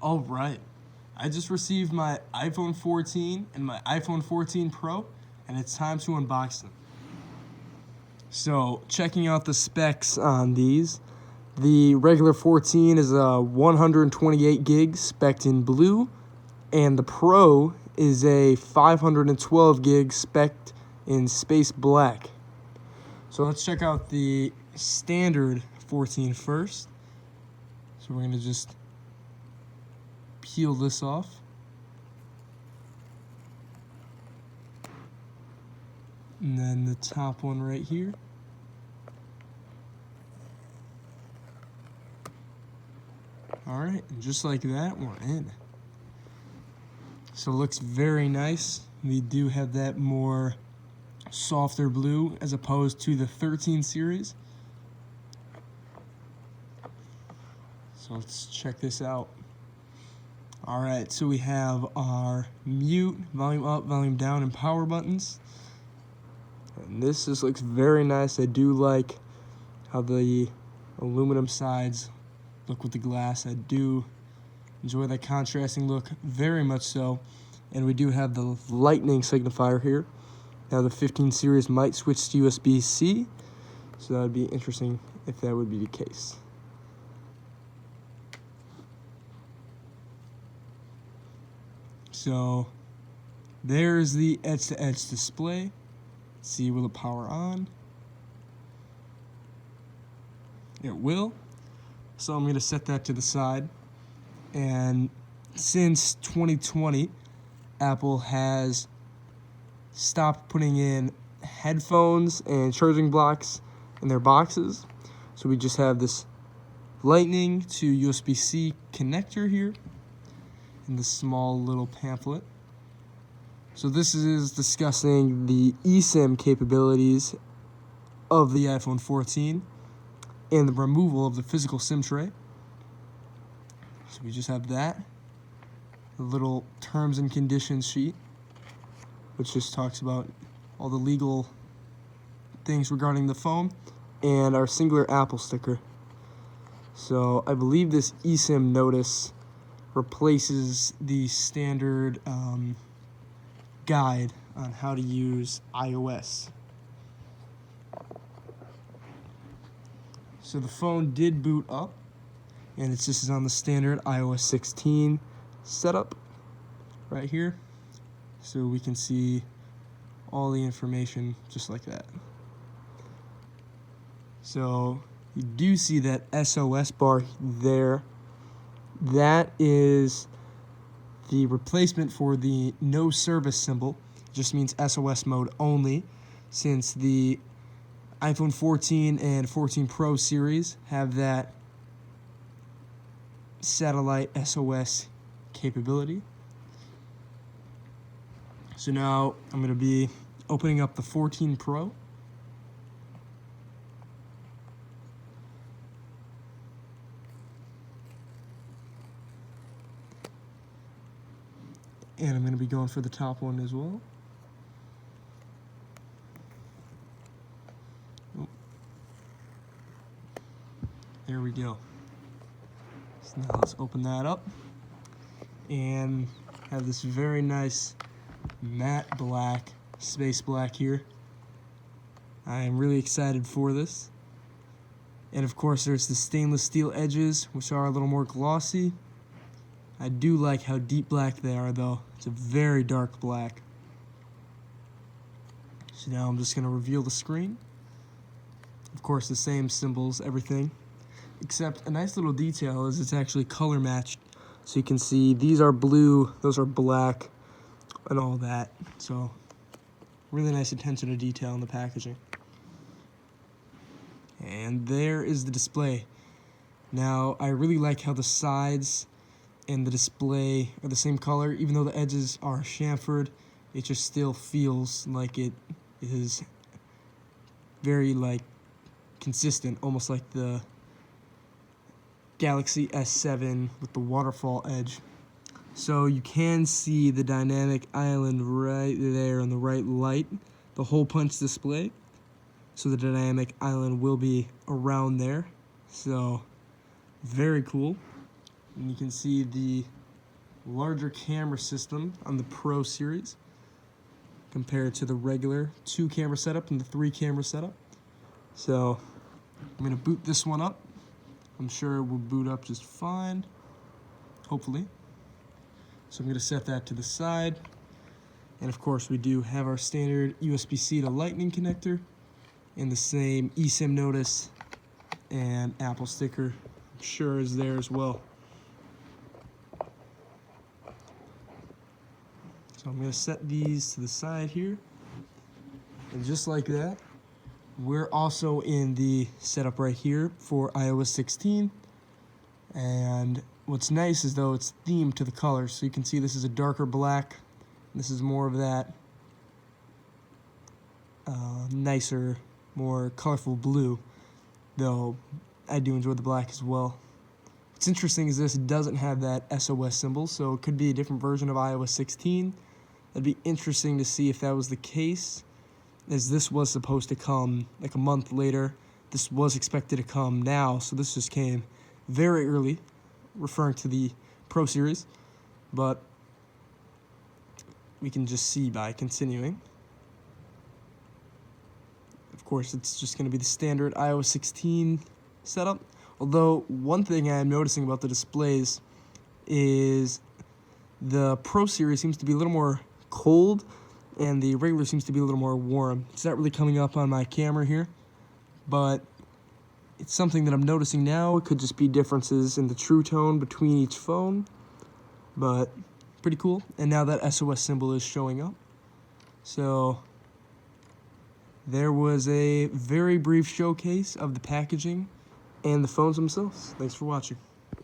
All right. I just received my iPhone 14 and my iPhone 14 Pro, and it's time to unbox them. So, checking out the specs on these. The regular 14 is a 128 gig spec'd in blue, and the Pro is a 512 gig spec'd in space black. So let's check out the standard 14 first. So we're going to just peel this off. And then the top one right here. Alright, and just like that, we're in. So it looks very nice. We do have that more softer blue as opposed to the 13 series. So let's check this out. Alright, so we have our mute, volume up, volume down, and power buttons. And this just looks very nice. I do like how the aluminum sides look with the glass. I do enjoy that contrasting look very much so. And we do have the lightning signifier here. Now the 15 series might switch to USB-C, so that would be interesting if that would be the case. So there's the edge-to-edge display. Let's see, will it power on? It will. So I'm going to set that to the side. And since 2020, Apple has stopped putting in headphones and charging blocks in their boxes. So we just have this Lightning to USB-C connector here in the small little pamphlet. So this is discussing the eSIM capabilities of the iPhone 14 and the removal of the physical SIM tray. So we just have that, a little terms and conditions sheet, which just talks about all the legal things regarding the phone, and our singular Apple sticker. So I believe this eSIM notice replaces the standard guide on how to use iOS. So the phone did boot up, and it's just on the standard iOS 16 setup right here. So we can see all the information just like that. So you do see that SOS bar there. That is the replacement for the no service symbol. It just means SOS mode only, since the iPhone 14 and 14 Pro series have that satellite SOS capability. So now I'm going to be opening up the 14 Pro. And I'm going to be going for the top one as well. Oh. There we go. So now let's open that up and have this very nice matte black, space black here. I am really excited for this. And of course there's the stainless steel edges, which are a little more glossy. I do like how deep black they are though. It's a very dark black. So now I'm just going to reveal the screen. Of course the same symbols, everything. Except a nice little detail is it's actually color matched. So you can see these are blue, those are black, and all that. So really nice attention to detail in the packaging. And there is the display. Now I really like how the sides and the display are the same color. Even though the edges are chamfered, it just still feels like it is very consistent, almost like the Galaxy S7 with the waterfall edge. So you can see the dynamic island right there on the right light, the hole punch display. So the dynamic island will be around there. So very cool. And you can see the larger camera system on the Pro series compared to the regular 2-camera setup and the 3-camera setup. So I'm going to boot this one up. I'm sure it will boot up just fine, hopefully. So I'm going to set that to the side. And of course we do have our standard USB-C to Lightning connector and the same eSIM notice and Apple sticker, I'm sure, is there as well. So I'm going to set these to the side here. And just like that, we're also in the setup right here for iOS 16. And what's nice is though it's themed to the colors. So you can see this is a darker black. This is more of that nicer, more colorful blue. Though I do enjoy the black as well. What's interesting is this doesn't have that SOS symbol, so it could be a different version of iOS 16. It'd be interesting to see if that was the case, as this was supposed to come like a month later. This was expected to come now, so this just came very early, referring to the Pro series. But we can just see by continuing. Of course, it's just going to be the standard iOS 16 setup. Although, one thing I'm noticing about the displays is the Pro series seems to be a little more cold, and the regular seems to be a little more warm. It's not really coming up on my camera here, but it's something that I'm noticing now. It could just be differences in the true tone between each phone, but pretty cool. And now that SOS symbol is showing up. So there was a very brief showcase of the packaging and the phones themselves. Thanks for watching.